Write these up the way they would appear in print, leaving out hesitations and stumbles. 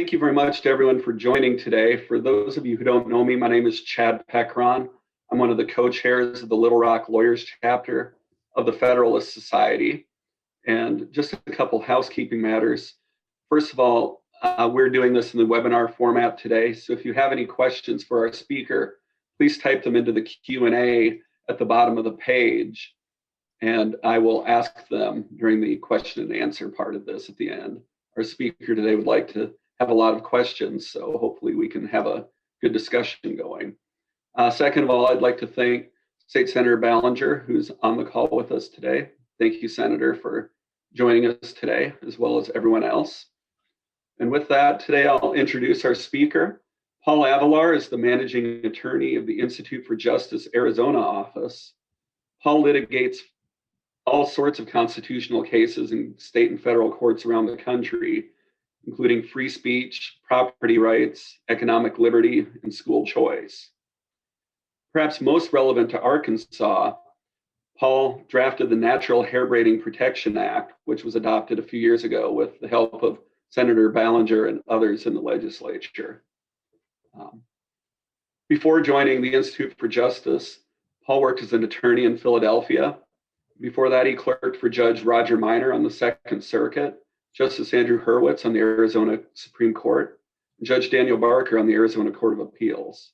Thank you very much to everyone for joining today. For those of you who don't know me, my name is Chad Pekron. I'm one of the co-chairs of the Little Rock Lawyers chapter of the Federalist Society. And just a couple housekeeping matters. First of all, we're doing this in the webinar format today. So if you have any questions for our speaker, please type them into the Q&A at the bottom of the page, and I will ask them during the question and answer part of this at the end. Our speaker today would like to have a lot of questions, so hopefully we can have a good discussion going. Second of all, I'd like to thank State Senator Ballinger, who's on the call with us today. Thank you, Senator, for joining us today, as well as everyone else. And with that, today I'll introduce our speaker. Paul Avelar is the managing attorney of the Institute for Justice Arizona office. Paul litigates all sorts of constitutional cases in state and federal courts around the country, including free speech, property rights, economic liberty, and school choice. Perhaps most relevant to Arkansas, Paul drafted the Natural Hair Braiding Protection Act, which was adopted a few years ago with the help of Senator Ballinger and others in the legislature. Before joining the Institute for Justice, Paul worked as an attorney in Philadelphia. Before that, he clerked for Judge Roger Minor on the Second Circuit, Justice Andrew Hurwitz on the Arizona Supreme Court, and Judge Daniel Barker on the Arizona Court of Appeals.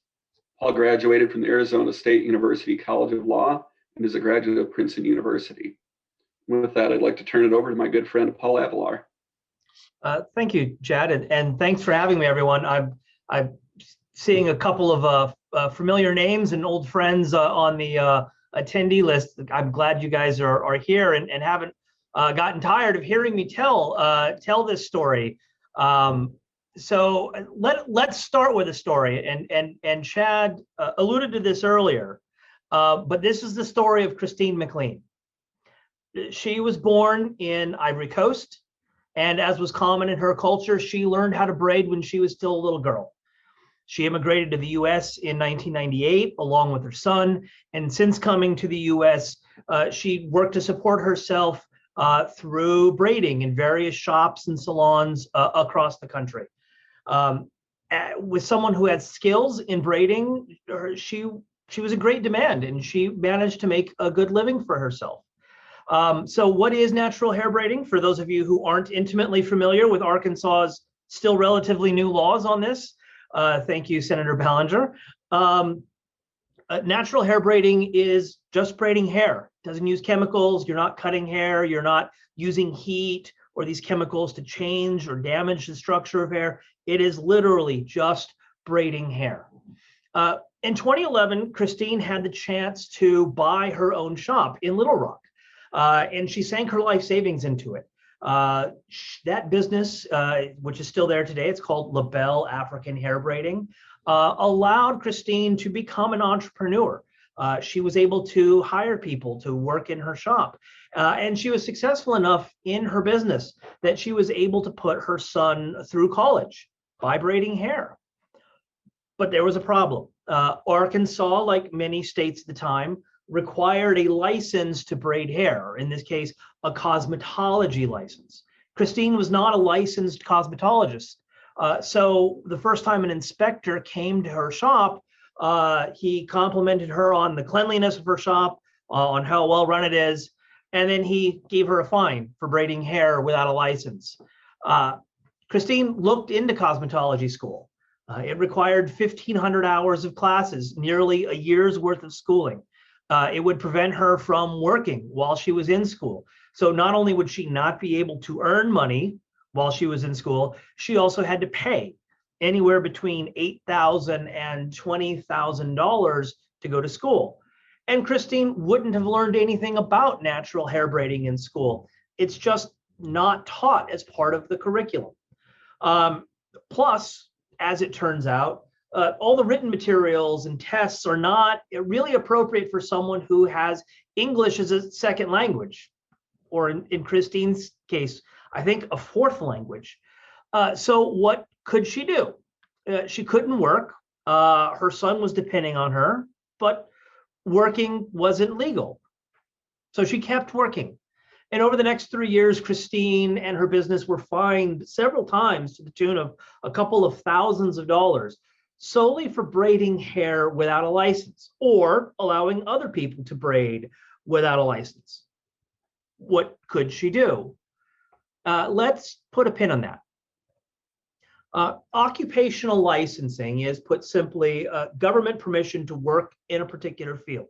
Paul graduated from the Arizona State University College of Law and is a graduate of Princeton University. With that, I'd like to turn it over to my good friend, Paul Avelar. Thank you, Chad, and thanks for having me, everyone. I'm seeing a couple of familiar names and old friends on the attendee list. I'm glad you guys are here and haven't gotten tired of hearing me tell this story. So let's start with a story, and Chad alluded to this earlier, but this is the story of Christine Mclean. She was born in Ivory Coast, and as was common in her culture, she learned how to braid when she was still a little girl. She immigrated to the U.S. in 1998 along with her son, and since coming to the U.S., she worked to support herself through braiding in various shops and salons across the country. With someone who had skills in braiding, she was in great demand, and she managed to make a good living for herself. So what is natural hair braiding? For those of you who aren't intimately familiar with Arkansas's still relatively new laws on this, thank you, Senator Ballinger. Natural hair braiding is just braiding hair. It doesn't use chemicals. You're not cutting hair. You're not using heat or these chemicals to change or damage the structure of hair. It is literally just braiding hair. In 2011, Christine had the chance to buy her own shop in Little Rock, and she sank her life savings into it. That business, which is still there today, it's called LaBelle African Hair Braiding, allowed Christine to become an entrepreneur. She was able to hire people to work in her shop, and she was successful enough in her business that she was able to put her son through college by braiding hair. But there was a problem. Arkansas, like many states at the time, required a license to braid hair, in this case, a cosmetology license. Christine was not a licensed cosmetologist. So the first time an inspector came to her shop, he complimented her on the cleanliness of her shop, on how well run it is, and then he gave her a fine for braiding hair without a license. Christine looked into cosmetology school. It required 1,500 hours of classes, nearly a year's worth of schooling. It would prevent her from working while she was in school. So not only would she not be able to earn money while she was in school, she also had to pay anywhere between $8,000 and $20,000 to go to school. And Christine wouldn't have learned anything about natural hair braiding in school. It's just not taught as part of the curriculum. Plus, as it turns out, all the written materials and tests are not really appropriate for someone who has English as a second language, or in Christine's case, I think a fourth language. So what could she do? She couldn't work. Her son was depending on her, but working wasn't legal. So she kept working. And over the next 3 years, Christine and her business were fined several times to the tune of a couple of thousands of dollars solely for braiding hair without a license or allowing other people to braid without a license. What could she do? Let's put a pin on that. Occupational licensing is, put simply, government permission to work in a particular field.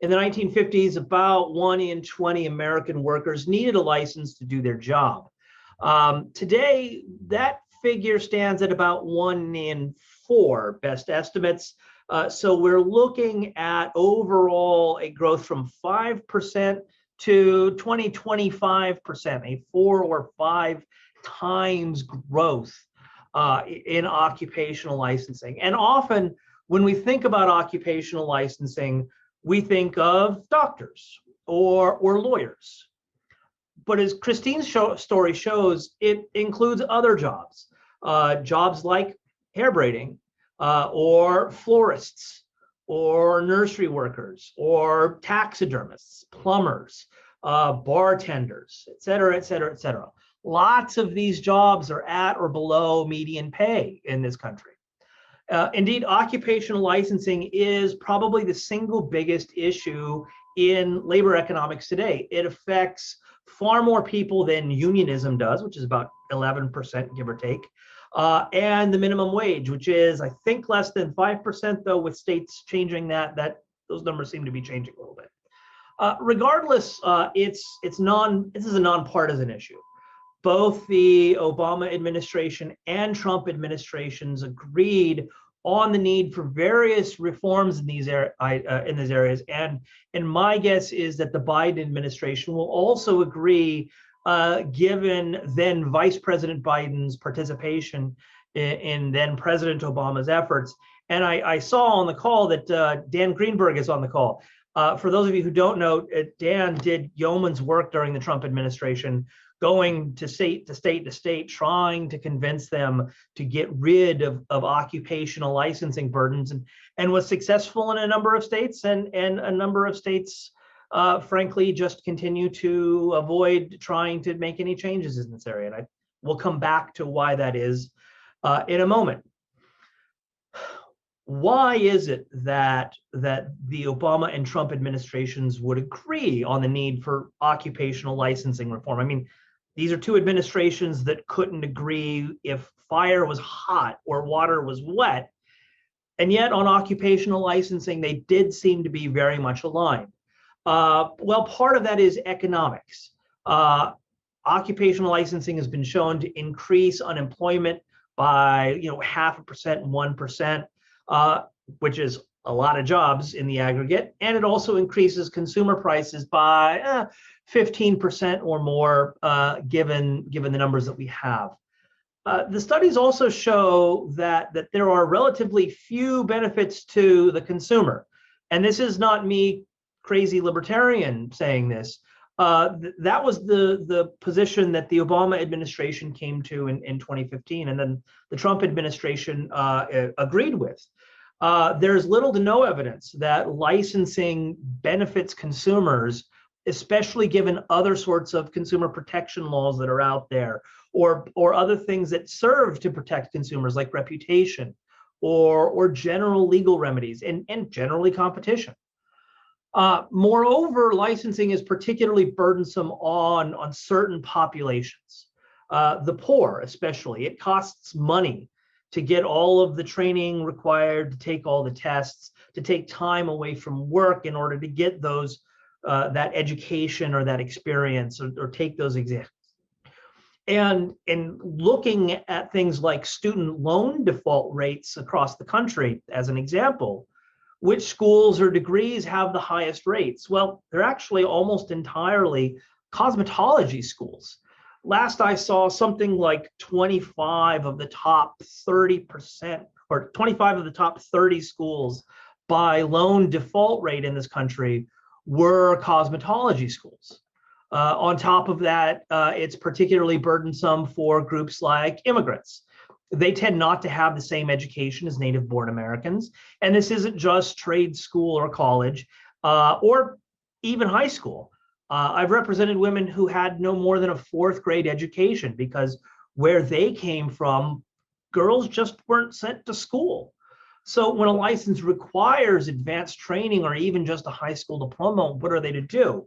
In the 1950s, about 1 in 20 American workers needed a license to do their job. Today, that figure stands at about 1 in 4, best estimates. So we're looking at overall a growth from 5% to 25%, a 4 or 5 times growth in occupational licensing. And often when we think about occupational licensing, we think of doctors or lawyers. But as Christine's story shows, it includes other jobs, jobs like hair braiding, or florists, or nursery workers, or taxidermists, plumbers, bartenders, et cetera, et cetera, et cetera. Lots of these jobs are at or below median pay in this country. Indeed, occupational licensing is probably the single biggest issue in labor economics today. It affects far more people than unionism does, which is about 11%, give or take, and the minimum wage, which is, I think, less than 5%, though with states changing that those numbers seem to be changing a little bit. Regardless, this is a nonpartisan issue. Both the Obama administration and Trump administrations agreed on the need for various reforms in these areas. And my guess is that the Biden administration will also agree, given then Vice President Biden's participation in then President Obama's efforts. And I saw on the call that Dan Greenberg is on the call. For those of you who don't know, Dan did yeoman's work during the Trump administration, going to state to state to state, trying to convince them to get rid of occupational licensing burdens, and was successful in a number of states, and a number of states, frankly, just continue to avoid trying to make any changes in this area. And we'll come back to why that is in a moment. Why is it that the Obama and Trump administrations would agree on the need for occupational licensing reform? I mean, these are two administrations that couldn't agree if fire was hot or water was wet. And yet on occupational licensing, they did seem to be very much aligned. Well, part of that is economics. Occupational licensing has been shown to increase unemployment by 0.5% and 1%, which is a lot of jobs in the aggregate. And it also increases consumer prices by 15% or more, given the numbers that we have. The studies also show that there are relatively few benefits to the consumer. And this is not me, crazy libertarian, saying this. That was the position that the Obama administration came to in 2015, and then the Trump administration agreed with. There's little to no evidence that licensing benefits consumers, especially given other sorts of consumer protection laws that are out there, or other things that serve to protect consumers, like reputation or general legal remedies and generally competition. Moreover, licensing is particularly burdensome on certain populations, the poor especially. It costs money to get all of the training required, to take all the tests, to take time away from work in order to get those that education or that experience, or take those exams. And in looking at things like student loan default rates across the country, as an example, which schools or degrees have the highest rates? Well, they're actually almost entirely cosmetology schools. Last I saw, something like 25 of the top 30%, or 25 of the top 30 schools by loan default rate in this country were cosmetology schools. On top of that, it's particularly burdensome for groups like immigrants. They tend not to have the same education as native-born Americans. And this isn't just trade school or college, or even high school. I've represented women who had no more than a 4th grade education because where they came from, girls just weren't sent to school. So when a license requires advanced training or even just a high school diploma, what are they to do?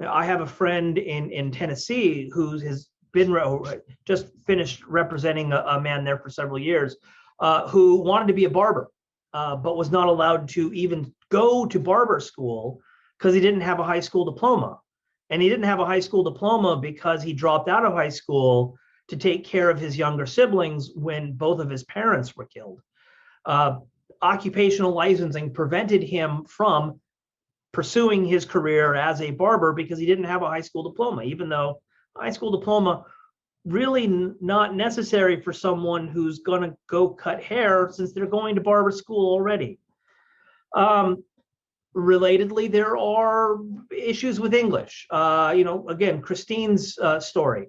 I have a friend in Tennessee who has been just finished representing a man there for several years who wanted to be a barber, but was not allowed to even go to barber school because he didn't have a high school diploma. And he didn't have a high school diploma because he dropped out of high school to take care of his younger siblings when both of his parents were killed. Occupational licensing prevented him from pursuing his career as a barber because he didn't have a high school diploma, even though a high school diploma really not necessary for someone who's going to go cut hair since they're going to barber school already. Relatedly, there are issues with English. Again, Christine's story.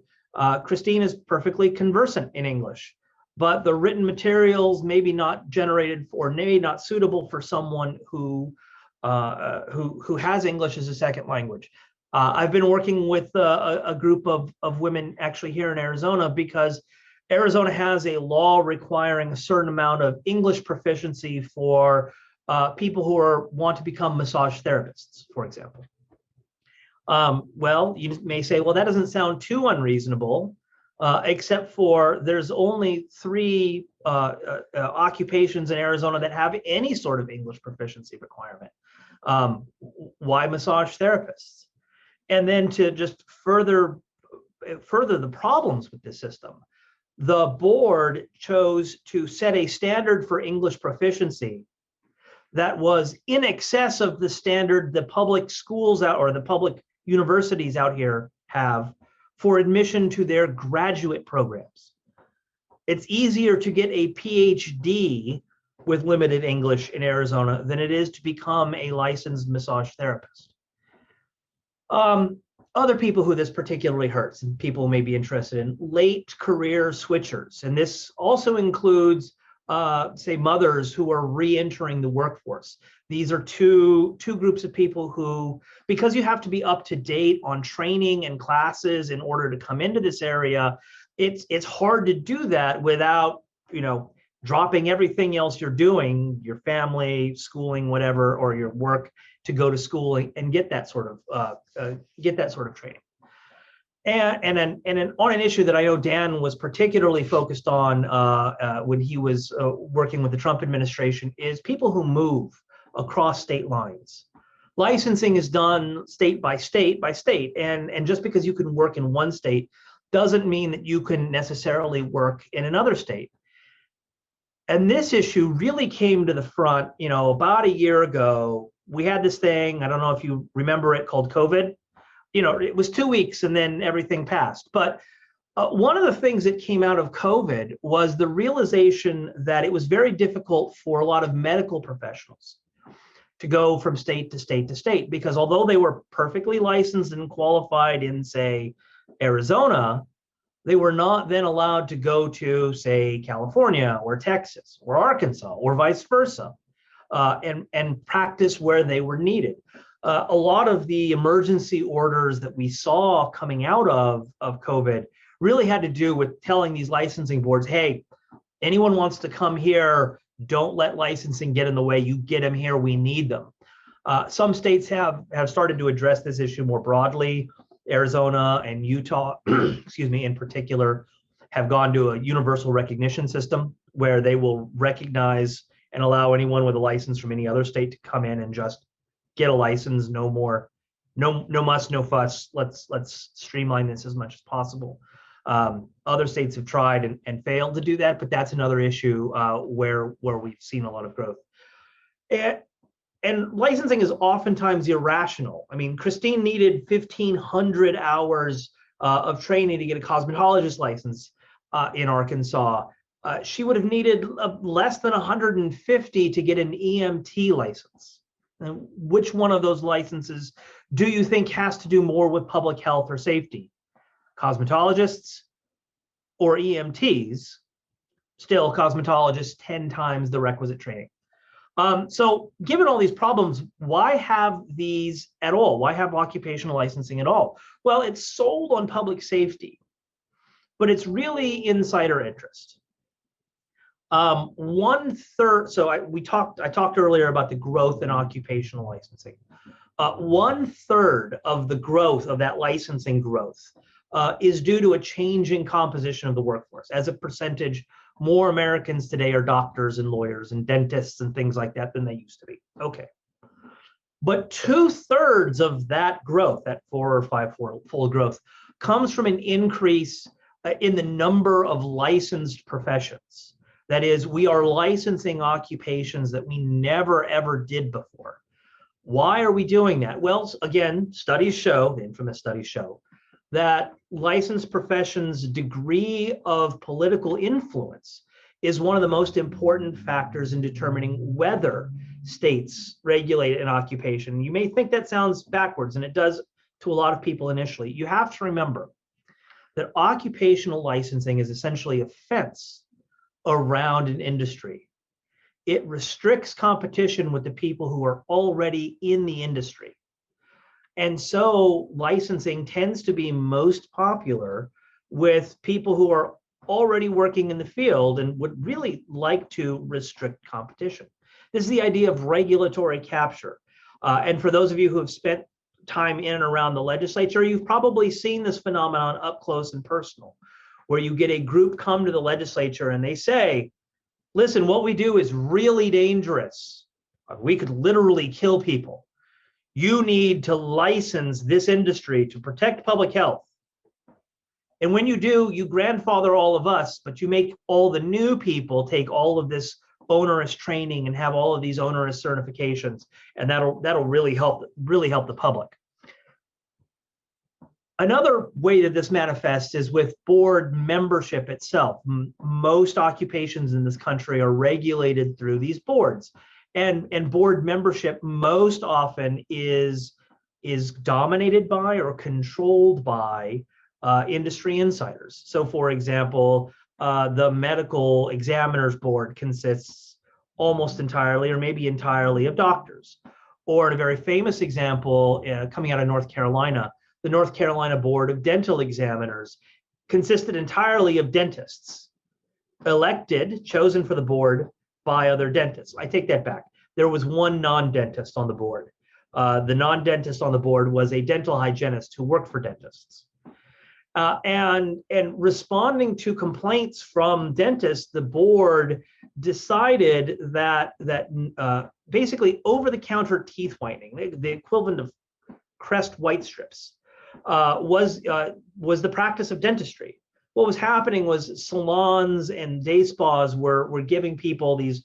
Christine is perfectly conversant in English, but the written materials maybe not generated or maybe not suitable for someone who has English as a second language. I've been working with a group of women actually here in Arizona because Arizona has a law requiring a certain amount of English proficiency for people who want to become massage therapists, for example. Well, you may say, well, that doesn't sound too unreasonable, except for there's only 3 occupations in Arizona that have any sort of English proficiency requirement. Why massage therapists? And then to just further the problems with this system, the board chose to set a standard for English proficiency that was in excess of the standard the public schools or the public universities out here have for admission to their graduate programs. It's easier to get a PhD with limited English in Arizona than it is to become a licensed massage therapist. Other people who this particularly hurts, and people may be interested in, late career switchers. And this also includes, say, mothers who are re-entering the workforce. These are two groups of people who, because you have to be up to date on training and classes in order to come into this area, it's hard to do that without, dropping everything else you're doing, your family, schooling, whatever, or your work, to go to school and get that sort of training. And then on an issue that I know Dan was particularly focused on when he was working with the Trump administration is people who move across state lines. Licensing is done state by state by state, and just because you can work in one state doesn't mean that you can necessarily work in another state. And this issue really came to the front, about a year ago. We had this thing, I don't know if you remember it, called COVID. It was 2 weeks and then everything passed. But one of the things that came out of COVID was the realization that it was very difficult for a lot of medical professionals to go from state to state to state, because although they were perfectly licensed and qualified in, say, Arizona, they were not then allowed to go to, say, California or Texas or Arkansas or vice versa, and practice where they were needed. A lot of the emergency orders that we saw coming out of COVID really had to do with telling these licensing boards, hey, anyone wants to come here, don't let licensing get in the way. You get them here, we need them. Some states have started to address this issue more broadly. Arizona and Utah, in particular, have gone to a universal recognition system where they will recognize and allow anyone with a license from any other state to come in and just get a license. No more, no muss, no fuss. Let's streamline this as much as possible. Other states have tried and failed to do that, but that's another issue where we've seen a lot of growth. And licensing is oftentimes irrational. I mean, Christine needed 1,500 hours of training to get a cosmetologist license in Arkansas. She would have needed less than 150 to get an EMT license. And which one of those licenses do you think has to do more with public health or safety? Cosmetologists or EMTs? Still, cosmetologists 10 times the requisite training. So given all these problems, why have these at all? Why have occupational licensing at all? Well, it's sold on public safety, but it's really insider interest. 1/3, so I talked earlier about the growth in occupational licensing. 1/3 of the growth of that licensing growth is due to a changing composition of the workforce. As a percentage, more Americans today are doctors and lawyers and dentists and things like that than they used to be. Okay. But 2/3 of that growth, that 4 or 5-fold growth, comes from an increase in the number of licensed professions. That is, we are licensing occupations that we never ever did before. Why are we doing that? Well, again, studies show, the infamous studies show, that licensed professions' degree of political influence is one of the most important factors in determining whether states regulate an occupation. You may think that sounds backwards, and it does to a lot of people initially. You have to remember that occupational licensing is essentially a fence around an industry. It restricts competition with the people who are already in the industry. And so licensing tends to be most popular with people who are already working in the field and would really like to restrict competition. This is the idea of regulatory capture. And for those of you who have spent time in and around the legislature, you've probably seen this phenomenon up close and personal, where you get a group come to the legislature and they say, listen, what we do is really dangerous. We could literally kill people. You need to license this industry to protect public health. And when you do, you grandfather all of us, but you make all the new people take all of this onerous training and have all of these onerous certifications, and that'll really help the public. Another way that this manifests is with board membership itself. Most occupations in this country are regulated through these boards, and board membership most often is dominated by or controlled by industry insiders. So, for example, the medical examiners board consists almost entirely or maybe entirely of doctors. Or in a very famous example coming out of North Carolina, the North Carolina Board of Dental Examiners consisted entirely of dentists, chosen for the board by other dentists. I take that back. There was one non-dentist on the board. The non-dentist on the board was a dental hygienist who worked for dentists. And responding to complaints from dentists, the board decided that basically over-the-counter teeth whitening, the equivalent of Crest white strips, was the practice of dentistry. What was happening was salons and day spas were giving people these,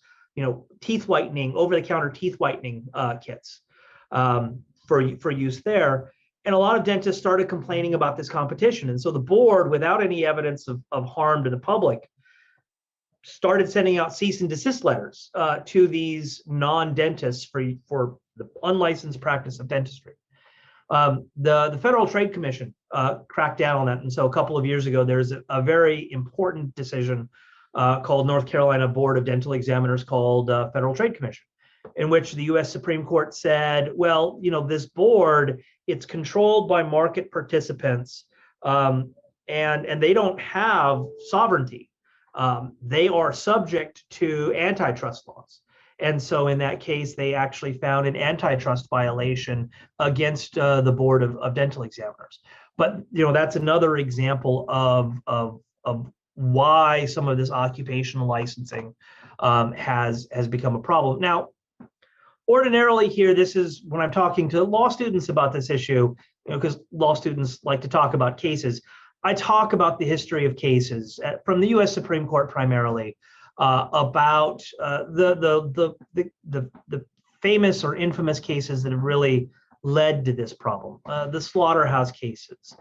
teeth whitening, over-the-counter teeth whitening kits for use there. And a lot of dentists started complaining about this competition. And so the board, without any evidence of harm to the public, started sending out cease and desist letters to these non-dentists for the unlicensed practice of dentistry. The Federal Trade Commission cracked down on that. And so a couple of years ago, there's a very important decision called North Carolina Board of Dental Examiners called Federal Trade Commission, in which the U.S. Supreme Court said, well, this board, it's controlled by market participants, and they don't have sovereignty. They are subject to antitrust laws. And so in that case, they actually found an antitrust violation against the Board of Dental Examiners. But that's another example of why some of this occupational licensing has become a problem. Now, ordinarily here, this is when I'm talking to law students about this issue, because law students like to talk about cases. I talk about the history of cases from the U.S. Supreme Court primarily, about the famous or infamous cases that have really led to this problem. The slaughterhouse cases,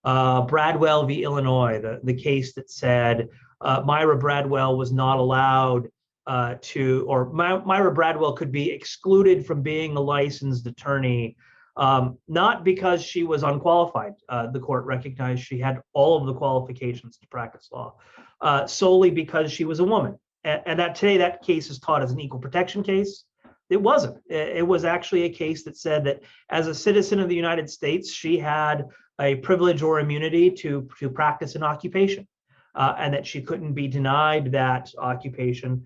Bradwell v. Illinois, the case that said Myra Bradwell was not allowed Myra Bradwell could be excluded from being a licensed attorney, not because she was unqualified. The court recognized she had all of the qualifications to practice law, solely because she was a woman. And that today that case is taught as an equal protection case. it wasn't. It was actually a case that said that as a citizen of the United States, she had a privilege or immunity to practice an occupation, and that she couldn't be denied that occupation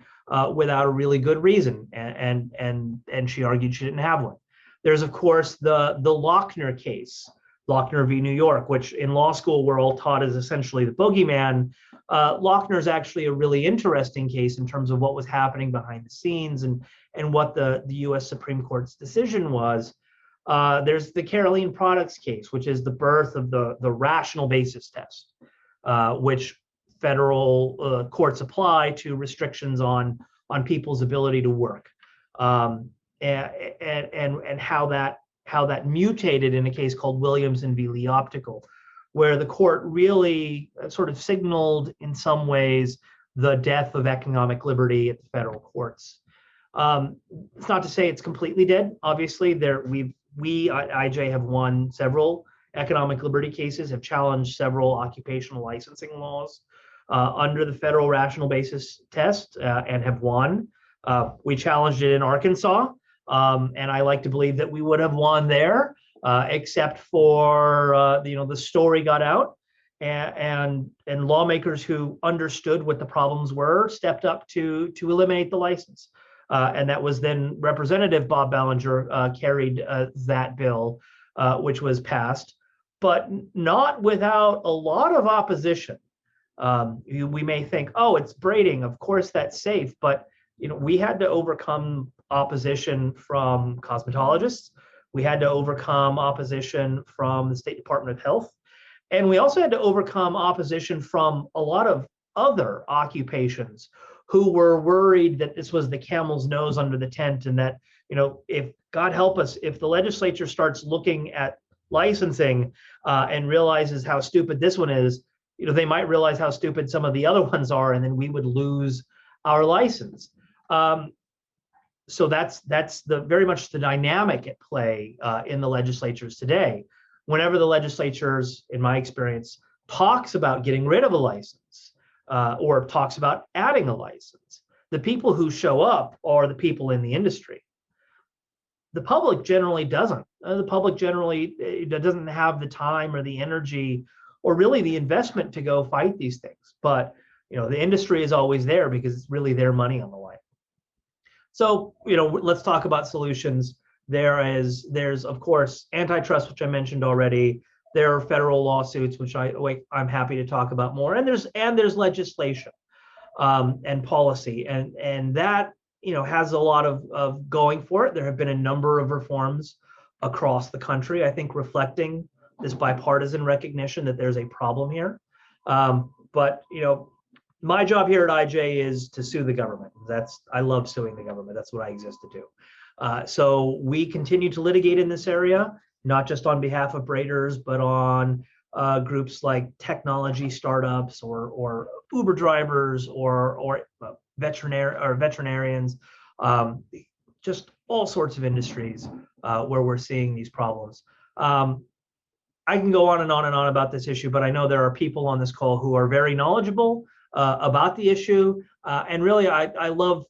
without a really good reason. And she argued she didn't have one. There's, of course, the Lochner case, Lochner v. New York, which in law school we're all taught is essentially the boogeyman. Lochner is actually a really interesting case in terms of what was happening behind the scenes and what the U.S. Supreme Court's decision was. There's the Caroline Products case, which is the birth of the rational basis test, which federal courts apply to restrictions on people's ability to work, and how that mutated in a case called Williamson v. Lee Optical, where the court really sort of signaled in some ways the death of economic liberty at the federal courts. It's not to say it's completely dead. Obviously, we at IJ have won several economic liberty cases, have challenged several occupational licensing laws under the federal rational basis test, and have won. We challenged it in Arkansas, and I like to believe that we would have won there, except for the story got out, and lawmakers who understood what the problems were stepped up to eliminate the license. And that was then Representative Bob Ballinger carried that bill, which was passed, but not without a lot of opposition. We may think, oh, it's braiding, of course that's safe, but we had to overcome opposition from cosmetologists. We had to overcome opposition from the State Department of Health. And we also had to overcome opposition from a lot of other occupations who were worried that this was the camel's nose under the tent, and that, if God help us, if the legislature starts looking at licensing and realizes how stupid this one is, they might realize how stupid some of the other ones are, and then we would lose our license. So that's very much the dynamic at play in the legislatures today. Whenever the legislatures, in my experience, talks about getting rid of a license, or talks about adding a license, the people who show up are the people in the industry. The public generally doesn't. The public generally doesn't have the time or the energy or really the investment to go fight these things. But the industry is always there because it's really their money on the line. So let's talk about solutions. There's of course antitrust, which I mentioned already. There are federal lawsuits, which I'm happy to talk about more. And there's legislation and policy, and that has a lot of going for it. There have been a number of reforms across the country, I think, reflecting this bipartisan recognition that there's a problem here. But my job here at IJ is to sue the government. I love suing the government. That's what I exist to do. So we continue to litigate in this area, not just on behalf of braiders, but on groups like technology startups or Uber drivers or veterinarians, just all sorts of industries where we're seeing these problems. I can go on and on and on about this issue, but I know there are people on this call who are very knowledgeable about the issue, and really I love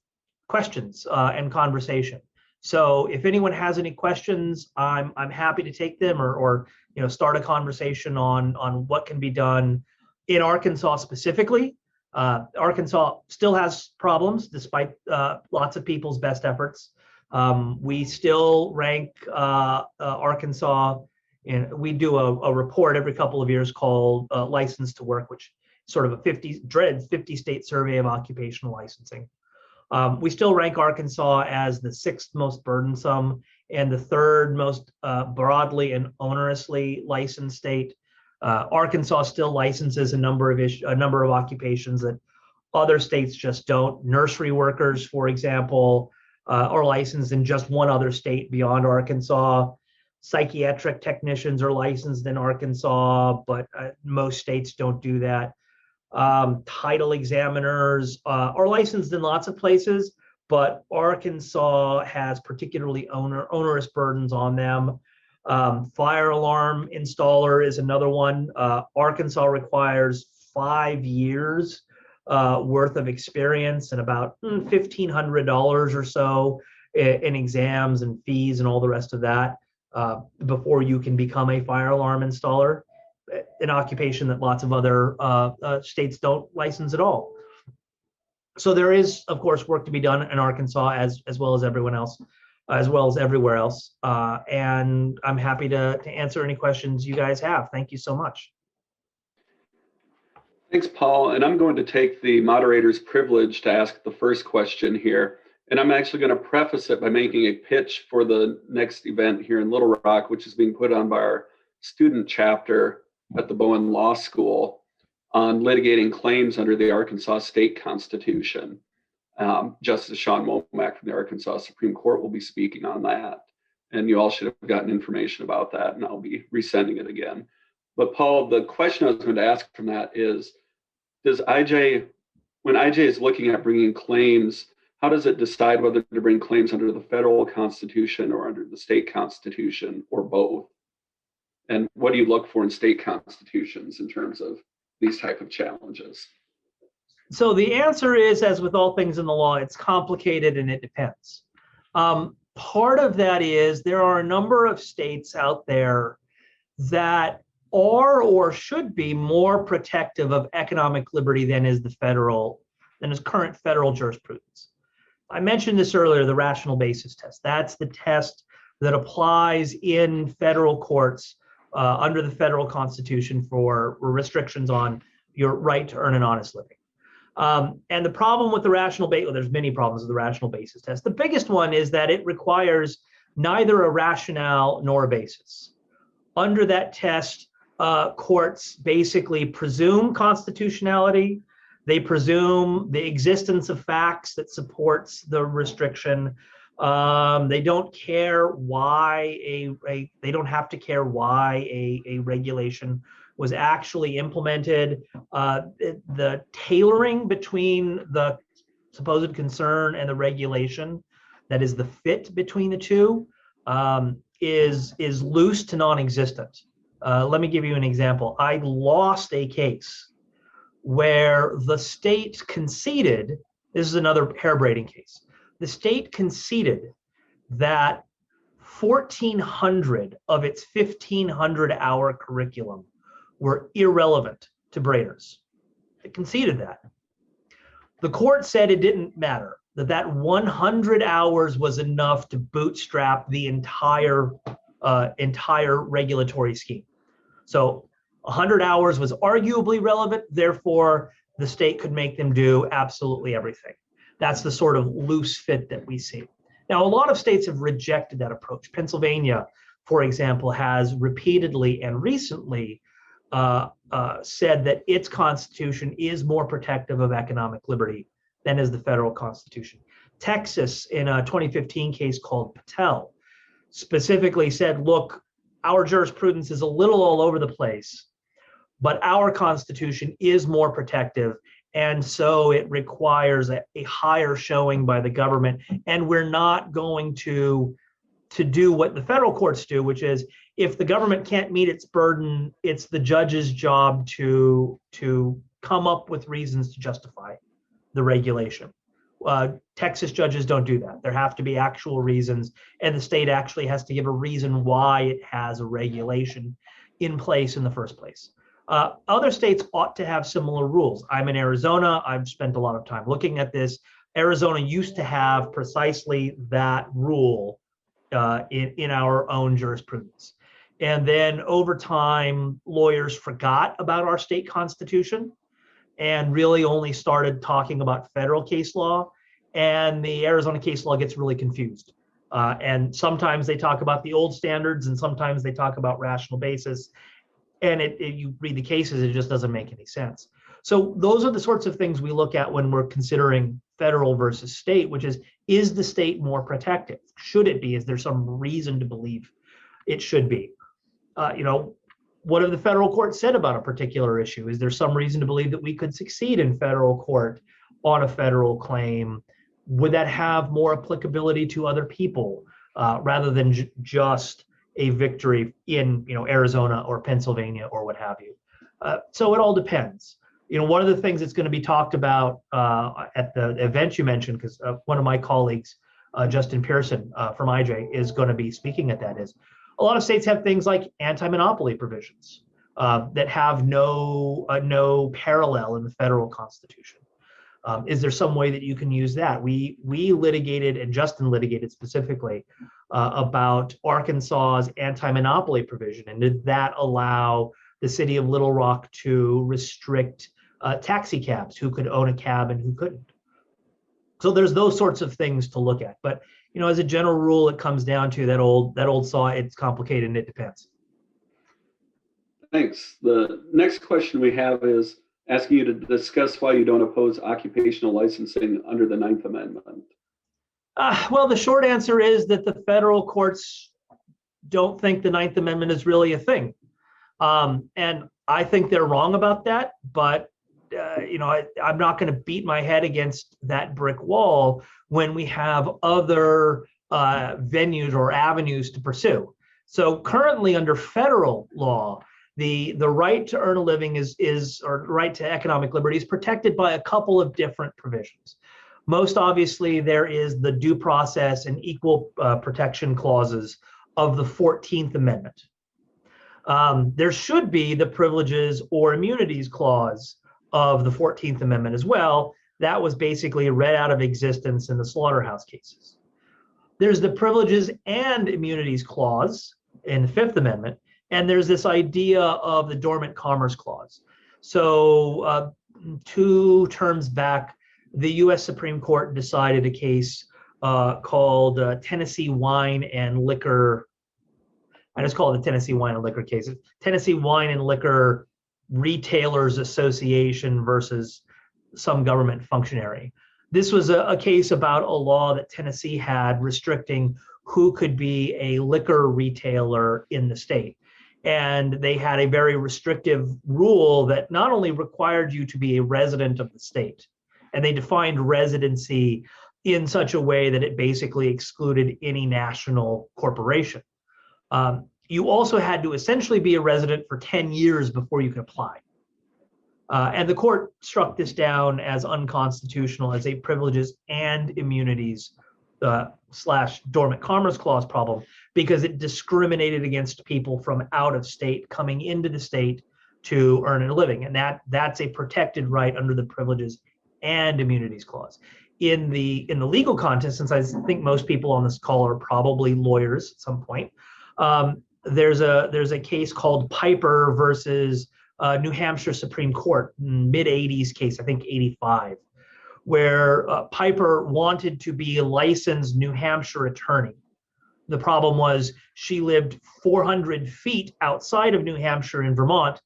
questions and conversation. So if anyone has any questions, I'm happy to take them, or start a conversation on what can be done in Arkansas specifically. Arkansas still has problems despite lots of people's best efforts. We still rank Arkansas, and we do a report every couple of years called License to Work, which is sort of a 50 state survey of occupational licensing. We still rank Arkansas as the 6th most burdensome and the 3rd most broadly and onerously licensed state. Arkansas still licenses a number of occupations that other states just don't. Nursery workers, for example, are licensed in just one other state beyond Arkansas. Psychiatric technicians are licensed in Arkansas, but most states don't do that. Title examiners are licensed in lots of places, but Arkansas has particularly onerous burdens on them. Fire alarm installer is another one. Arkansas requires 5 years worth of experience and about $1,500 or so in exams and fees and all the rest of that before you can become a fire alarm installer, an occupation that lots of other states don't license at all. So there is, of course, work to be done in Arkansas as well as everyone else, as well as everywhere else. And I'm happy to answer any questions you guys have. Thank you so much. Thanks, Paul. And I'm going to take the moderator's privilege to ask the first question here. And I'm actually going to preface it by making a pitch for the next event here in Little Rock, which is being put on by our student chapter at the Bowen Law School on litigating claims under the Arkansas State Constitution. Justice Sean Womack from the Arkansas Supreme Court will be speaking on that. And you all should have gotten information about that, and I'll be resending it again. But Paul, the question I was going to ask from that is, when IJ is looking at bringing claims, how does it decide whether to bring claims under the federal constitution or under the state constitution or both? And what do you look for in state constitutions in terms of these type of challenges? So the answer is, as with all things in the law, it's complicated and it depends. Part of that is there are a number of states out there that are or should be more protective of economic liberty than is current federal jurisprudence. I mentioned this earlier, the rational basis test. That's the test that applies in federal courts under the federal constitution for restrictions on your right to earn an honest living. And the problem with the rational basis, well, there's many problems with the rational basis test. The biggest one is that it requires neither a rationale nor a basis. Under that test, courts basically presume constitutionality. They presume the existence of facts that supports the restriction. They don't care why they don't have to care why a regulation was actually implemented. The tailoring between the supposed concern and the regulation, that is the fit between the two, is loose to non-existent. Let me give you an example. I lost a case where the state conceded, this is another hair braiding case, the state conceded that 1,400 of its 1,500-hour curriculum were irrelevant to braiders. It conceded that. The court said it didn't matter, that 100 hours was enough to bootstrap the entire regulatory scheme. So 100 hours was arguably relevant, therefore the state could make them do absolutely everything. That's the sort of loose fit that we see. Now, a lot of states have rejected that approach. Pennsylvania, for example, has repeatedly and recently said that its constitution is more protective of economic liberty than is the federal constitution. Texas, in a 2015 case called Patel, specifically said, look, our jurisprudence is a little all over the place, but our constitution is more protective, and so it requires a higher showing by the government, and we're not going to do what the federal courts do, which is if the government can't meet its burden, it's the judge's job to come up with reasons to justify the regulation. Texas judges don't do that. There have to be actual reasons, and the state actually has to give a reason why it has a regulation in place in the first place. Other states ought to have similar rules. I'm in Arizona. I've spent a lot of time looking at this. Arizona used to have precisely that rule in our own jurisprudence. And then over time, lawyers forgot about our state constitution and really only started talking about federal case law. And the Arizona case law gets really confused. And sometimes they talk about the old standards and sometimes they talk about rational basis. And you read the cases, it just doesn't make any sense. So those are the sorts of things we look at when we're considering federal versus state, which is the state more protective? Should it be? Is there some reason to believe it should be? What have the federal court said about a particular issue? Is there some reason to believe that we could succeed in federal court on a federal claim? Would that have more applicability to other people rather than just a victory in Arizona or Pennsylvania or what have you? So it all depends. One of the things that's going to be talked about at the event you mentioned, because one of my colleagues Justin Pearson from IJ is going to be speaking at that. Is a lot of states have things like anti-monopoly provisions that have no parallel in the federal constitution. Is there some way that you can use that? We litigated, and Justin litigated specifically about Arkansas's anti-monopoly provision, and did that allow the city of Little Rock to restrict taxi cabs, who could own a cab and who couldn't? So there's those sorts of things to look at. But as a general rule, it comes down to that old saw. It's complicated and it depends. Thanks. The next question we have is asking you to discuss why you don't oppose occupational licensing under the Ninth Amendment. Well, the short answer is that the federal courts don't think the Ninth Amendment is really a thing. And I think they're wrong about that, but I'm not going to beat my head against that brick wall when we have other venues or avenues to pursue. So currently under federal law, the right to earn a living or right to economic liberty is protected by a couple of different provisions. Most obviously, there is the due process and equal protection clauses of the 14th Amendment. There should be the privileges or immunities clause of the 14th Amendment as well. That was basically read out of existence in the slaughterhouse cases. There's the privileges and immunities clause in the Fifth Amendment, and there's this idea of the dormant commerce clause. So 2 terms back, the US Supreme Court decided a case called Tennessee Wine and Liquor. I just call it the Tennessee Wine and Liquor case. Tennessee Wine and Liquor Retailers Association versus some government functionary. This was a case about a law that Tennessee had restricting who could be a liquor retailer in the state. And they had a very restrictive rule that not only required you to be a resident of the state, and they defined residency in such a way that it basically excluded any national corporation. You also had to essentially be a resident for 10 years before you could apply. And the court struck this down as unconstitutional, as a privileges and immunities / dormant commerce clause problem, because it discriminated against people from out of state coming into the state to earn a living. And that's a protected right under the privileges and immunities clause. In the legal context, since I think most people on this call are probably lawyers at some point, there's a case called Piper versus New Hampshire Supreme Court, mid 80s case, I think 85, where Piper wanted to be a licensed New Hampshire attorney. The problem was she lived 400 feet outside of New Hampshire in Vermont,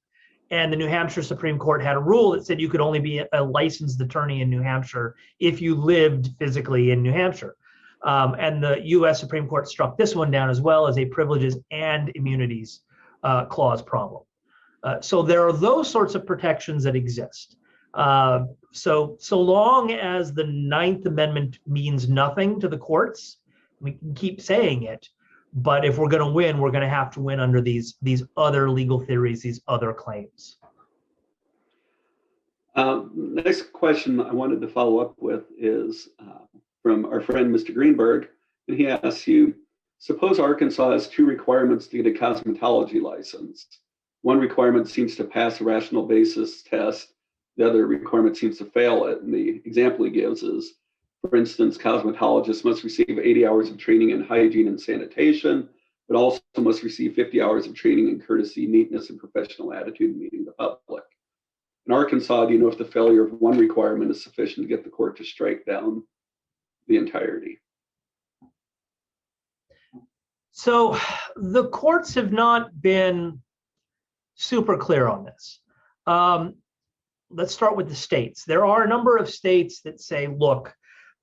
and the New Hampshire Supreme Court had a rule that said you could only be a licensed attorney in New Hampshire if you lived physically in New Hampshire. And the US Supreme Court struck this one down as well as a privileges and immunities clause problem. So there are those sorts of protections that exist. So long as the Ninth Amendment means nothing to the courts, we can keep saying it. But if we're going to win, we're going to have to win under these other legal theories, these other claims. Next question I wanted to follow up with is from our friend, Mr. Greenberg. And he asks you, suppose Arkansas has 2 requirements to get a cosmetology license. One requirement seems to pass a rational basis test. The other requirement seems to fail it. And the example he gives is, for instance, cosmetologists must receive 80 hours of training in hygiene and sanitation, but also must receive 50 hours of training in courtesy, neatness, and professional attitude in meeting the public. In Arkansas, do you know if the failure of one requirement is sufficient to get the court to strike down the entirety? So the courts have not been super clear on this. Let's start with the states. There are a number of states that say, look,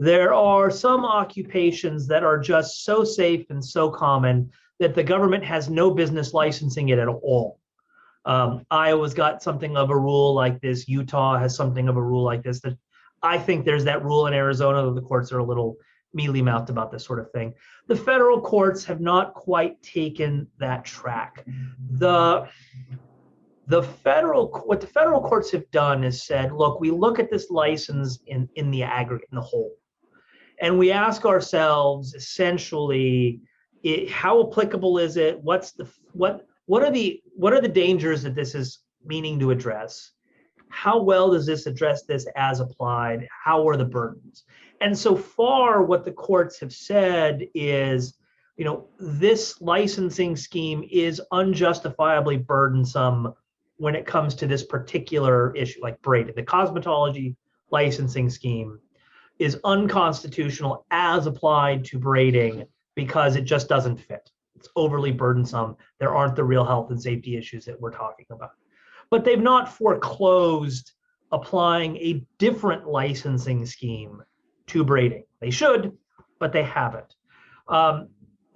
there are some occupations that are just so safe and so common that the government has no business licensing it at all. Iowa's got something of a rule like this. Utah has something of a rule like this. That I think there's that rule in Arizona, though the courts are a little mealy-mouthed about this sort of thing. The federal courts have not quite taken that track. What the federal courts have done is said, look, we look at this license in the aggregate, in the whole. And we ask ourselves essentially, how applicable is it? What are the dangers that this is meaning to address? How well does this address this as applied? How are the burdens? And so far, what the courts have said is, this licensing scheme is unjustifiably burdensome when it comes to this particular issue, like braiding. The cosmetology licensing scheme is unconstitutional as applied to braiding because it just doesn't fit. It's overly burdensome. There aren't the real health and safety issues that we're talking about. But they've not foreclosed applying a different licensing scheme to braiding. They should, but they haven't.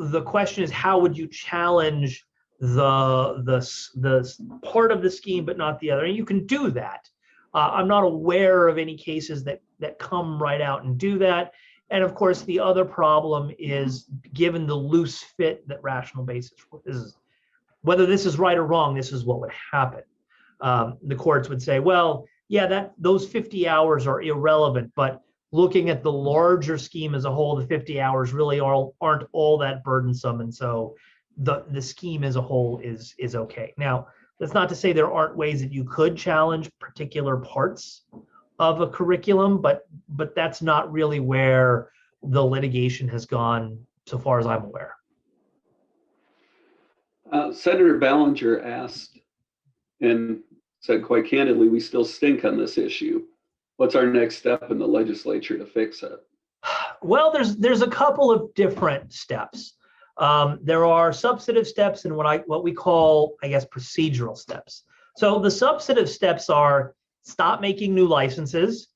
The question is, how would you challenge the part of the scheme but not the other? And you can do that. I'm not aware of any cases that come right out and do that. And of course, the other problem is, given the loose fit that rational basis is, whether this is right or wrong, this is what would happen. The courts would say, well, yeah, those 50 hours are irrelevant, but looking at the larger scheme as a whole, the 50 hours really aren't all that burdensome, and so the scheme as a whole is okay. Now, that's not to say there aren't ways that you could challenge particular parts of a curriculum, but that's not really where the litigation has gone, so far as I'm aware. Senator Ballinger asked and said quite candidly, we still stink on this issue. What's our next step in the legislature to fix it? Well, there's a couple of different steps. There are substantive steps and what we call, I guess, procedural steps. So the substantive steps are: stop making new licenses,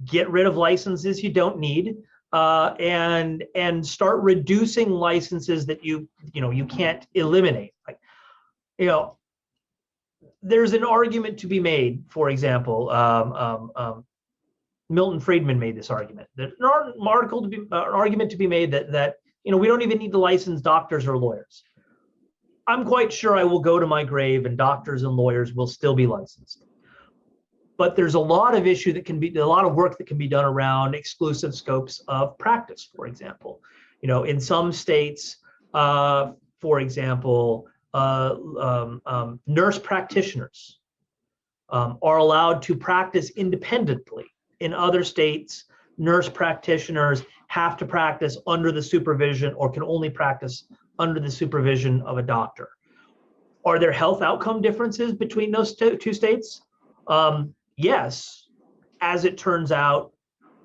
get rid of licenses you don't need, and start reducing licenses that you can't eliminate. Like, there's an argument to be made. For example, Milton Friedman made this argument. There's an argument to be made that we don't even need to license doctors or lawyers. I'm quite sure I will go to my grave and doctors and lawyers will still be licensed. But there's a lot of a lot of work that can be done around exclusive scopes of practice, for example. In some states, for example, nurse practitioners are allowed to practice independently. In other states, nurse practitioners have to practice under the supervision, or can only practice under the supervision of a doctor. Are there health outcome differences between those two states? Yes. As it turns out,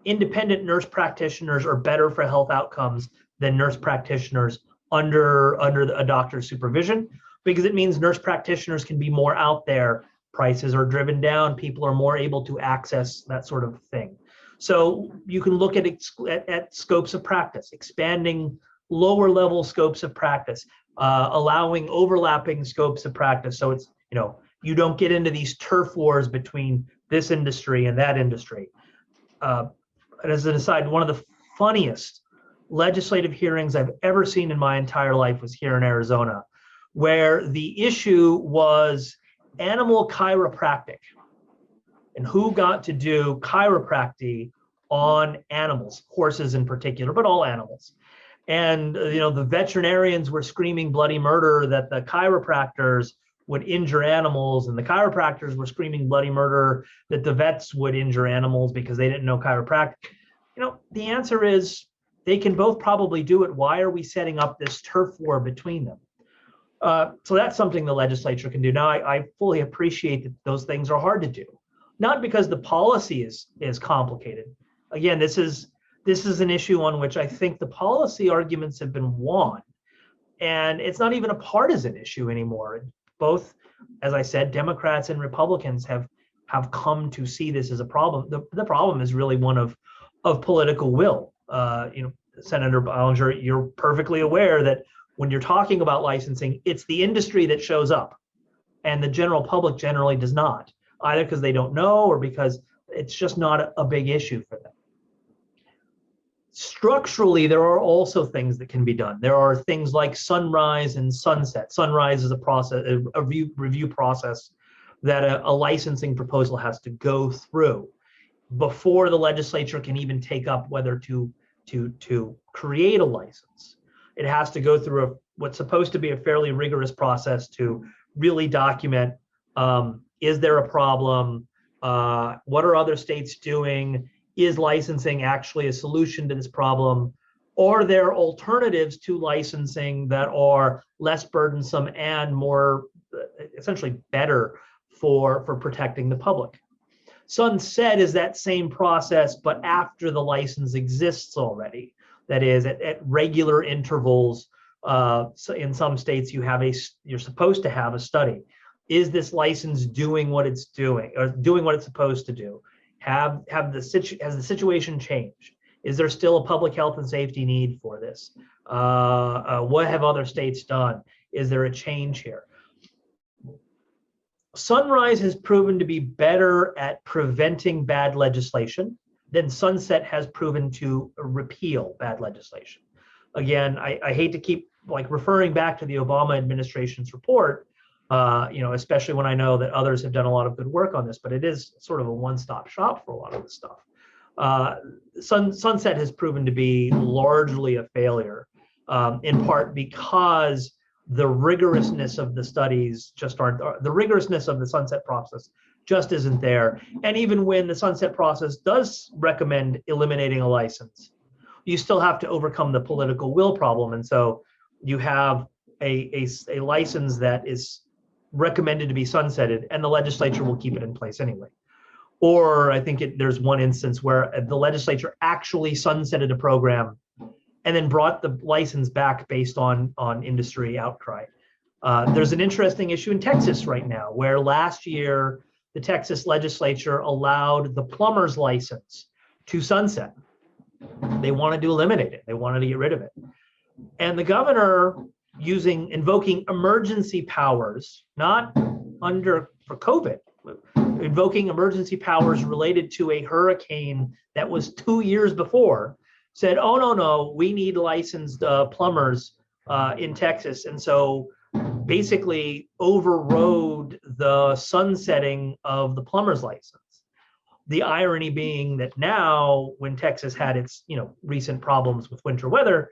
independent nurse practitioners are better for health outcomes than nurse practitioners under a doctor's supervision, because it means nurse practitioners can be more out there. Prices are driven down. People are more able to access that sort of thing. So you can look at scopes of practice, expanding lower level scopes of practice, allowing overlapping scopes of practice. So it's, you don't get into these turf wars between this industry and that industry. And as an aside, one of the funniest legislative hearings I've ever seen in my entire life was here in Arizona, where the issue was animal chiropractic and who got to do chiropractic on animals, horses in particular, but all animals. And the veterinarians were screaming bloody murder that the chiropractors would injure animals, and the chiropractors were screaming bloody murder that the vets would injure animals because they didn't know chiropractic. The answer is they can both probably do it. Why are we setting up this turf war between them? So that's something the legislature can do. Now, I fully appreciate that those things are hard to do, not because the policy is complicated. Again, this is an issue on which I think the policy arguments have been won, and it's not even a partisan issue anymore. Both, as I said, Democrats and Republicans have come to see this as a problem. The problem is really one of political will. Senator Ballinger, you're perfectly aware that when you're talking about licensing, it's the industry that shows up, and the general public generally does not, either because they don't know or because it's just not a big issue for them. Structurally, there are also things that can be done. There are things like sunrise and sunset. Sunrise is a review process that a licensing proposal has to go through before the legislature can even take up whether to to create a license, it has to go through what's supposed to be a fairly rigorous process to really document, is there a problem? What are other states doing? Is licensing actually a solution to this problem? Are there alternatives to licensing that are less burdensome and more essentially better for protecting the public? Sunset is that same process, but after the license exists already. That is, at regular intervals. So in some states, you're supposed to have a study. Is this license doing what it's doing, or doing what it's supposed to do? Has the situation changed? Is there still a public health and safety need for this? What have other states done? Is there a change here? Sunrise has proven to be better at preventing bad legislation than Sunset has proven to repeal bad legislation. Again, I hate to keep referring back to the Obama administration's report, especially when I know that others have done a lot of good work on this, but it is sort of a one-stop shop for a lot of this stuff. Sunset has proven to be largely a failure, in part because the rigorousness of the studies the rigorousness of the Sunset process just isn't there. And even when the Sunset process does recommend eliminating a license, you still have to overcome the political will problem. And so you have a license that is recommended to be sunsetted, and the legislature will keep it in place anyway. Or I think there's one instance where the legislature actually sunsetted a program and then brought the license back based on industry outcry. There's an interesting issue in Texas right now, where last year the Texas legislature allowed the plumber's license to sunset. They wanted to eliminate it. They wanted to get rid of it. And the governor, invoking emergency powers, not for COVID, invoking emergency powers related to a hurricane that was 2 years before, said, oh, no, we need licensed plumbers in Texas. And so basically overrode the sunsetting of the plumber's license. The irony being that now, when Texas had its recent problems with winter weather,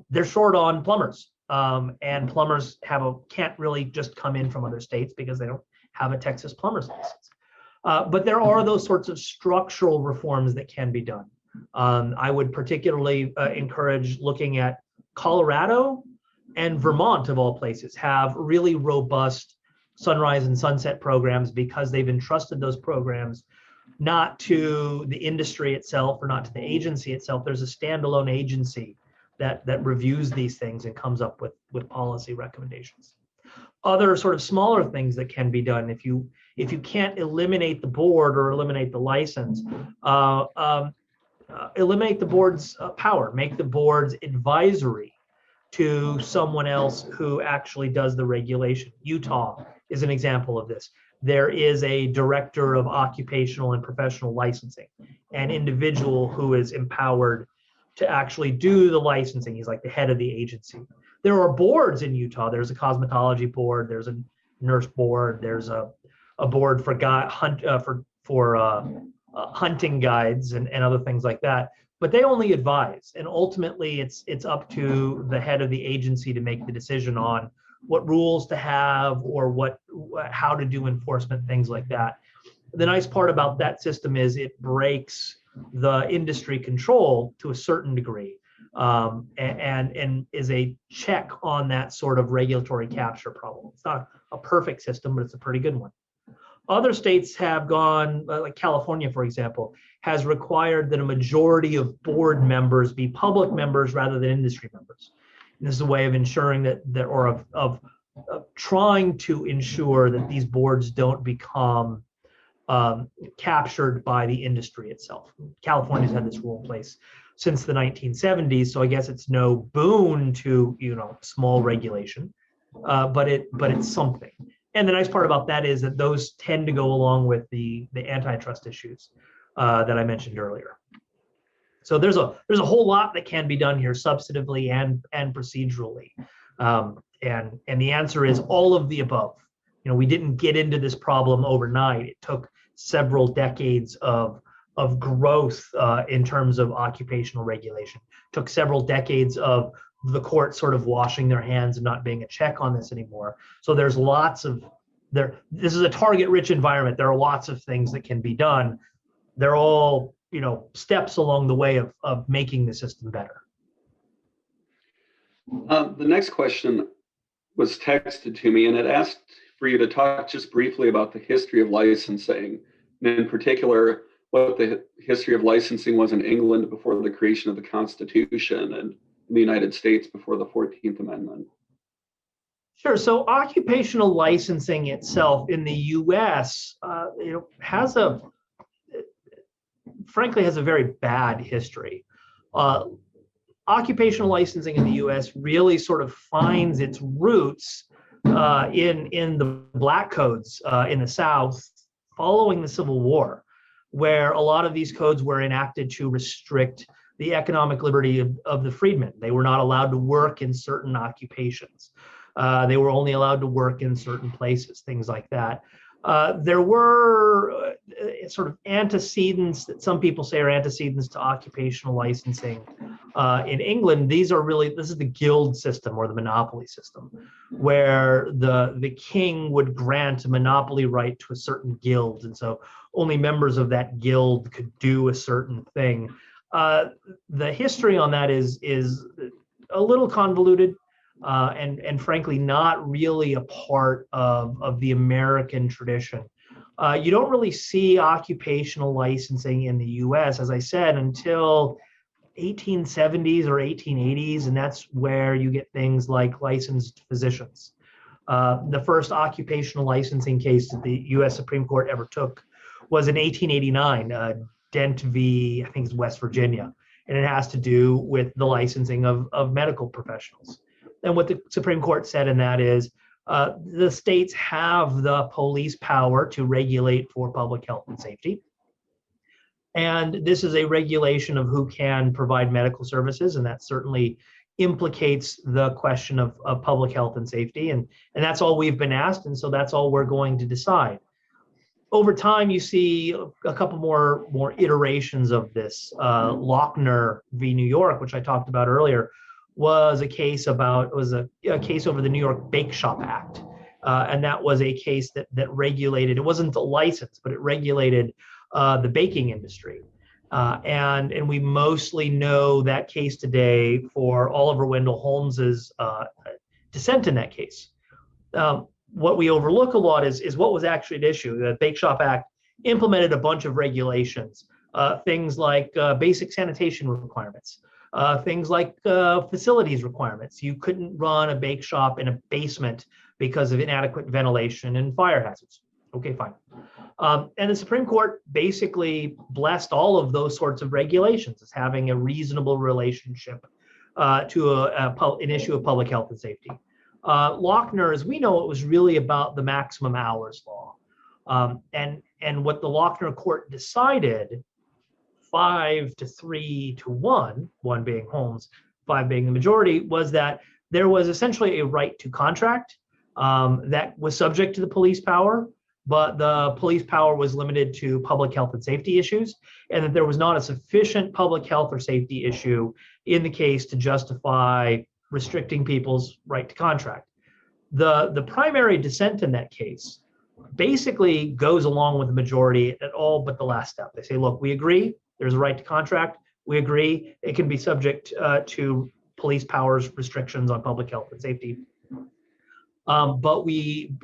they're short on plumbers. And plumbers can't really just come in from other states because they don't have a Texas plumber's license. But there are those sorts of structural reforms that can be done. I would particularly encourage looking at Colorado and Vermont, of all places, have really robust sunrise and sunset programs because they've entrusted those programs not to the industry itself or not to the agency itself. There's a standalone agency that reviews these things and comes up with policy recommendations. Other sort of smaller things that can be done if you can't eliminate the board or eliminate the license, eliminate the board's power, make the board's advisory to someone else who actually does the regulation. Utah is an example of this. There is a director of occupational and professional licensing, an individual who is empowered to actually do the licensing. He's like the head of the agency. There are boards in Utah. There's a cosmetology board. There's a nurse board. There's a board for hunting guides and other things like that. But they only advise, and ultimately it's up to the head of the agency to make the decision on what rules to have or how to do enforcement, things like that. The nice part about that system is it breaks the industry control to a certain degree, and is a check on that sort of regulatory capture problem. It's not a perfect system, but it's a pretty good one. Other states have gone, like California, for example, has required that a majority of board members be public members rather than industry members. And this is a way of ensuring of trying to ensure that these boards don't become captured by the industry itself. California's had this rule in place since the 1970s, so I guess it's no boon to small regulation, but it's something. And the nice part about that is that those tend to go along with the antitrust issues that I mentioned earlier. So there's a whole lot that can be done here substantively and procedurally, and the answer is all of the above. We didn't get into this problem overnight. It took several decades of of growth in terms of occupational regulation. Took several decades of the court sort of washing their hands and not being a check on this anymore. So there's lots of this is a target-rich environment. There are lots of things that can be done. They're all, steps along the way of making the system better. The next question was texted to me, and it asked for you to talk just briefly about the history of licensing, and in particular, what the history of licensing was in England before the creation of the Constitution and in the United States before the 14th Amendment. Sure. So occupational licensing itself in the U.S., frankly, has a very bad history. Occupational licensing in the U.S. really sort of finds its roots in the Black codes in the South following the Civil War, where a lot of these codes were enacted to restrict the economic liberty of the freedmen. They were not allowed to work in certain occupations. They were only allowed to work in certain places, things like that. There were sort of antecedents that some people say are antecedents to occupational licensing in England. This is the guild system or the monopoly system, where the king would grant a monopoly right to a certain guild, and so only members of that guild could do a certain thing. The history on that is a little convoluted. And frankly, not really a part of the American tradition. You don't really see occupational licensing in the U.S., as I said, until 1870s or 1880s, and that's where you get things like licensed physicians. The first occupational licensing case that the U.S. Supreme Court ever took was in 1889, Dent v. I think it's West Virginia, and it has to do with the licensing of medical professionals. And what the Supreme Court said in that is the states have the police power to regulate for public health and safety. And this is a regulation of who can provide medical services, and that certainly implicates the question of public health and safety. And that's all we've been asked, and so that's all we're going to decide. Over time, you see a couple more iterations of this. Lochner v. New York, which I talked about earlier, was a case over the New York Bake Shop Act. And that was a case that regulated, it wasn't a license, but it regulated the baking industry. And we mostly know that case today for Oliver Wendell Holmes's dissent in that case. What we overlook a lot is what was actually at issue. The Bake Shop Act implemented a bunch of regulations, things like basic sanitation requirements, things like facilities requirements. You couldn't run a bake shop in a basement because of inadequate ventilation and fire hazards. Okay, fine. And the Supreme Court basically blessed all of those sorts of regulations as having a reasonable relationship to an issue of public health and safety. Lochner, as we know, it was really about the maximum hours law. And what the Lochner court decided, 5-3-1, one being Holmes, 5 being the majority, was that there was essentially a right to contract that was subject to the police power, but the police power was limited to public health and safety issues, and that there was not a sufficient public health or safety issue in the case to justify restricting people's right to contract. The primary dissent in that case basically goes along with the majority at all but the last step. They say, look, we agree there's a right to contract. We agree it can be subject to police powers restrictions on public health and safety. But we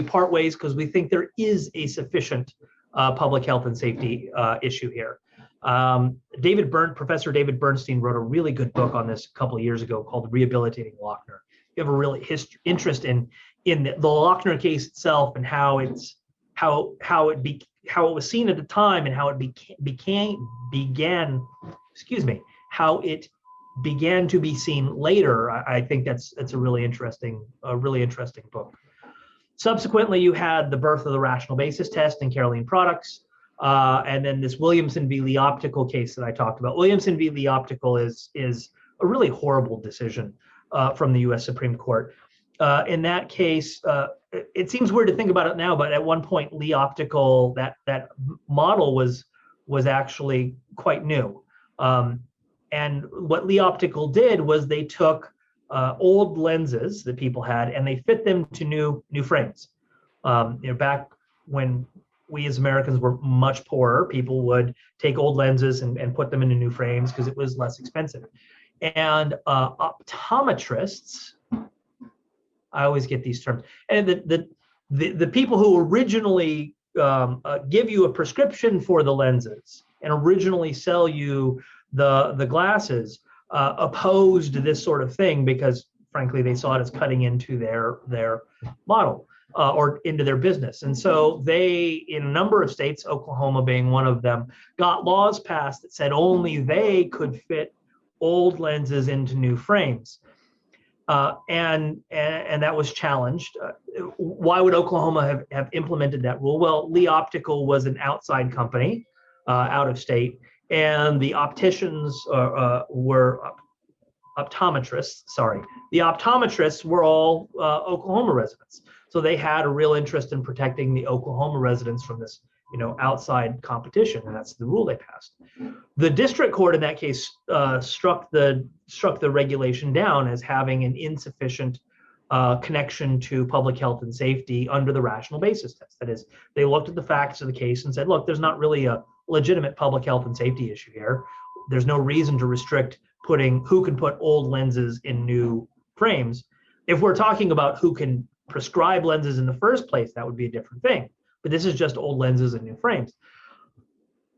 part ways because we think there is a sufficient public health and safety issue here. Professor David Bernstein wrote a really good book on this a couple of years ago called Rehabilitating Lochner. You have a really interest in the Lochner case itself and how it was seen at the time and how it began to be seen later. I think that's a really interesting book. Subsequently, you had the birth of the rational basis test in Caroline Products, and then this Williamson v. Lee Optical case that I talked about. Williamson v. Lee Optical is a really horrible decision from the U.S. Supreme Court. In that case, it seems weird to think about it now, but at one point, Lee Optical, that model was was actually quite new. And what Lee Optical did was they took old lenses that people had and they fit them to new frames. Back when we as Americans were much poorer, people would take old lenses and put them into new frames because it was less expensive. And optometrists, I always get these terms, and the people who originally give you a prescription for the lenses and originally sell you the glasses opposed this sort of thing because, frankly, they saw it as cutting into their model or into their business. And so they, in a number of states, Oklahoma being one of them, got laws passed that said only they could fit old lenses into new frames. And that was challenged. Why would Oklahoma have implemented that rule? Well, Lee Optical was an outside company out of state, and the opticians were optometrists. Sorry, the optometrists were all Oklahoma residents, so they had a real interest in protecting the Oklahoma residents from this, outside competition, and that's the rule they passed. The district court in that case struck the regulation down as having an insufficient connection to public health and safety under the rational basis test. That is, they looked at the facts of the case and said, look, there's not really a legitimate public health and safety issue here. There's no reason to restrict who can put old lenses in new frames. If we're talking about who can prescribe lenses in the first place, that would be a different thing. But this is just old lenses and new frames.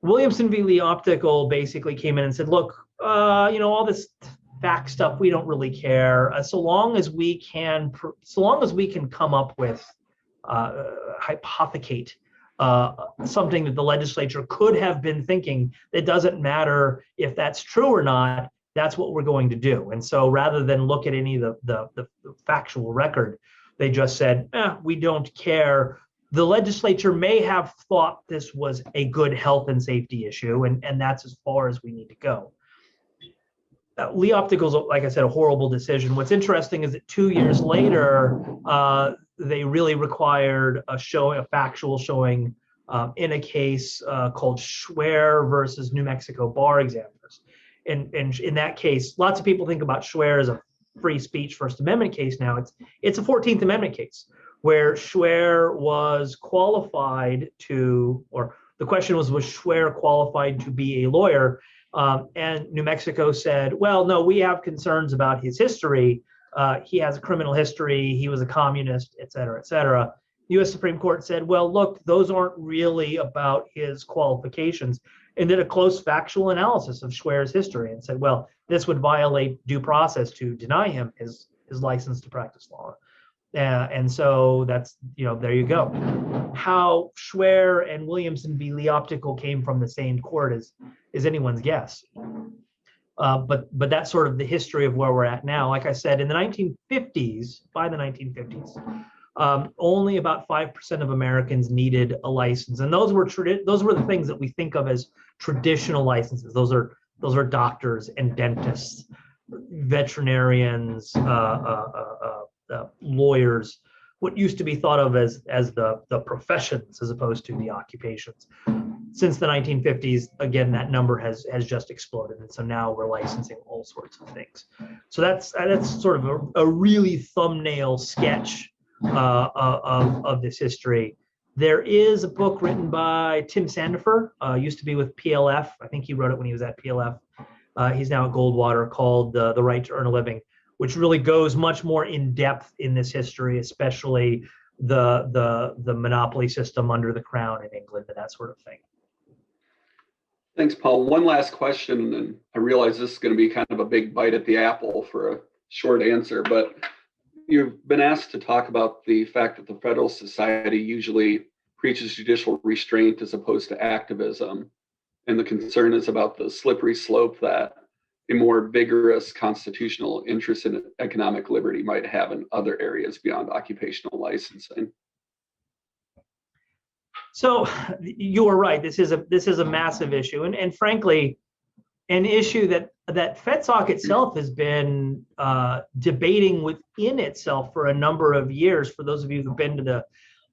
Williamson v. Lee Optical basically came in and said, look, all this fact stuff, we don't really care. So long as we can come up with, hypothecate something that the legislature could have been thinking, it doesn't matter if that's true or not, that's what we're going to do. And so rather than look at any of the factual record, they just said, we don't care. The legislature may have thought this was a good health and safety issue, and that's as far as we need to go. Lee Optical's, like I said, a horrible decision. What's interesting is that 2 years later, they really required a factual showing in a case called Schwer versus New Mexico bar examiners. And in that case, lots of people think about Schwer as a free speech First Amendment case. Now it's a 14th Amendment case, where Schwer was qualified to, or the question was Schwer qualified to be a lawyer? And New Mexico said, well, no, we have concerns about his history. He has a criminal history. He was a communist, et cetera, et cetera. The U.S. Supreme Court said, well, look, those aren't really about his qualifications, and did a close factual analysis of Schwer's history and said, well, this would violate due process to deny him his license to practice law. And so that's, there you go. How Schwer and Williamson v. Lee Optical came from the same court is anyone's guess. But that's sort of the history of where we're at now. Like I said, in the 1950s, by the 1950s, only about 5% of Americans needed a license, and those were the things that we think of as traditional licenses. Those are doctors and dentists, veterinarians, lawyers, what used to be thought of as the professions as opposed to the occupations. Since the 1950s, again, that number has just exploded, and so now we're licensing all sorts of things. So that's sort of a really thumbnail sketch of this history. There is a book written by Tim Sandifer, used to be with PLF. I think he wrote it when he was at PLF. He's now at Goldwater, called The Right to Earn a Living, which really goes much more in depth in this history, especially the monopoly system under the crown in England and that sort of thing. Thanks, Paul. One last question, and I realize this is going to be kind of a big bite at the apple for a short answer, but you've been asked to talk about the fact that the Federalist Society usually preaches judicial restraint as opposed to activism. And the concern is about the slippery slope that a more vigorous constitutional interest in economic liberty might have in other areas beyond occupational licensing. So you are right. This is a massive issue, and frankly, an issue that FedSoc itself has been debating within itself for a number of years. For those of you who've been to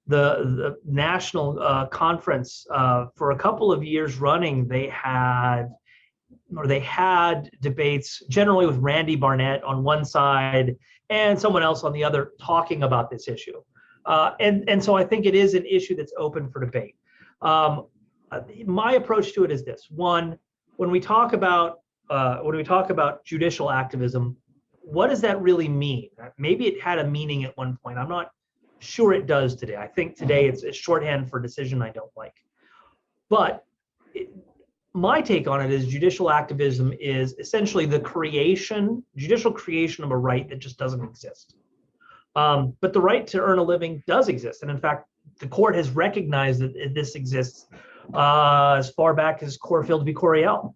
the national conference for a couple of years running, they had debates generally with Randy Barnett on one side and someone else on the other talking about this issue. And so I think it is an issue that's open for debate. My approach to it is this: one, when we talk about judicial activism, what does that really mean? Maybe it had a meaning at one point. I'm not sure it does today. I think today it's a shorthand for decision I don't like. But my take on it is judicial activism is essentially the judicial creation of a right that just doesn't exist. But the right to earn a living does exist. And in fact, the court has recognized that this exists as far back as Corfield v. Coryell,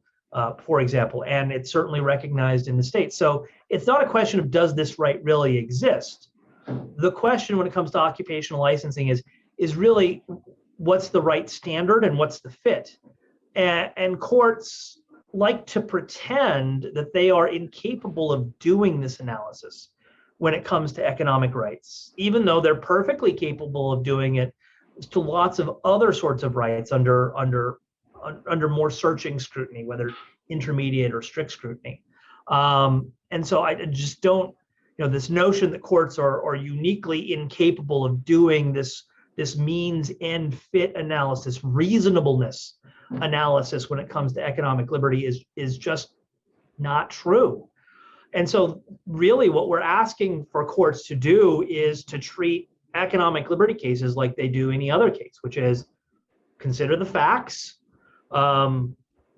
for example, and it's certainly recognized in the state. So it's not a question of does this right really exist? The question when it comes to occupational licensing is really what's the right standard and what's the fit? And courts like to pretend that they are incapable of doing this analysis when it comes to economic rights, even though they're perfectly capable of doing it to lots of other sorts of rights under more searching scrutiny, whether intermediate or strict scrutiny. And so I just don't, this notion that courts are uniquely incapable of doing this means end fit analysis, reasonableness analysis when it comes to economic liberty is just not true. And so really what we're asking for courts to do is to treat economic liberty cases like they do any other case, which is consider the facts,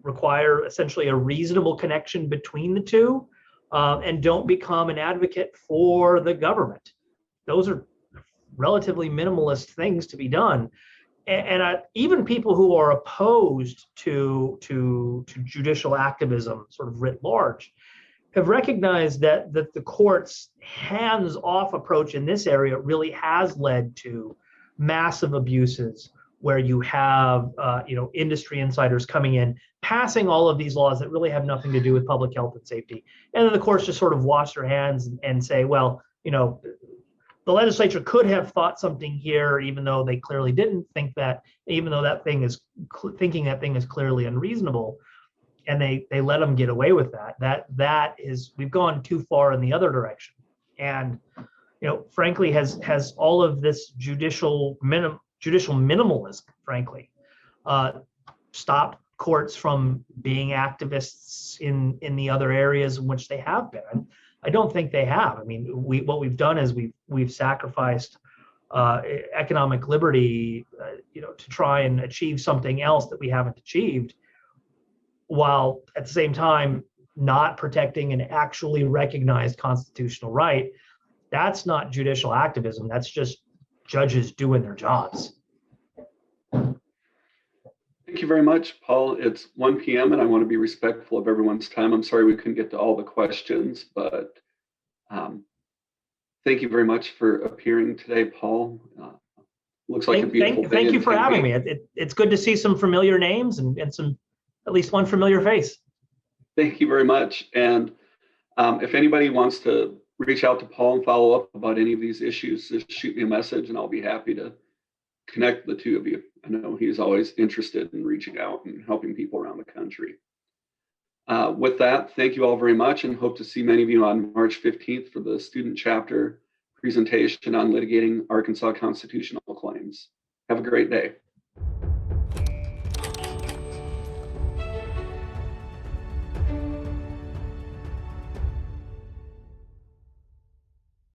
require essentially a reasonable connection between the two, and don't become an advocate for the government. Those are relatively minimalist things to be done. And even people who are opposed to judicial activism, sort of writ large, have recognized that the court's hands-off approach in this area really has led to massive abuses where you have industry insiders coming in, passing all of these laws that really have nothing to do with public health and safety. And then the courts just sort of wash their hands and say, well, the legislature could have thought something here, even though they clearly didn't think that, even though thinking that thing is clearly unreasonable. And they let them get away with that. That is, we've gone too far in the other direction. And, frankly, has all of this judicial minimalism, frankly, stopped courts from being activists in the other areas in which they have been? I don't think they have. I mean, what we've done is we've sacrificed economic liberty, to try and achieve something else that we haven't achieved, while at the same time not protecting an actually recognized constitutional right. That's not judicial activism. That's just judges doing their jobs. Thank you very much, Paul. It's 1 p.m. and I want to be respectful of everyone's time. I'm sorry we couldn't get to all the questions, but thank you very much for appearing today, Paul. Looks like a beautiful day. Thank you for having me. It's good to see some familiar names and at least one familiar face. Thank you very much. And if anybody wants to reach out to Paul and follow up about any of these issues, just shoot me a message and I'll be happy to connect the two of you. I know he's always interested in reaching out and helping people around the country. With that, thank you all very much and hope to see many of you on March 15th for the student chapter presentation on litigating Arkansas constitutional claims. Have a great day.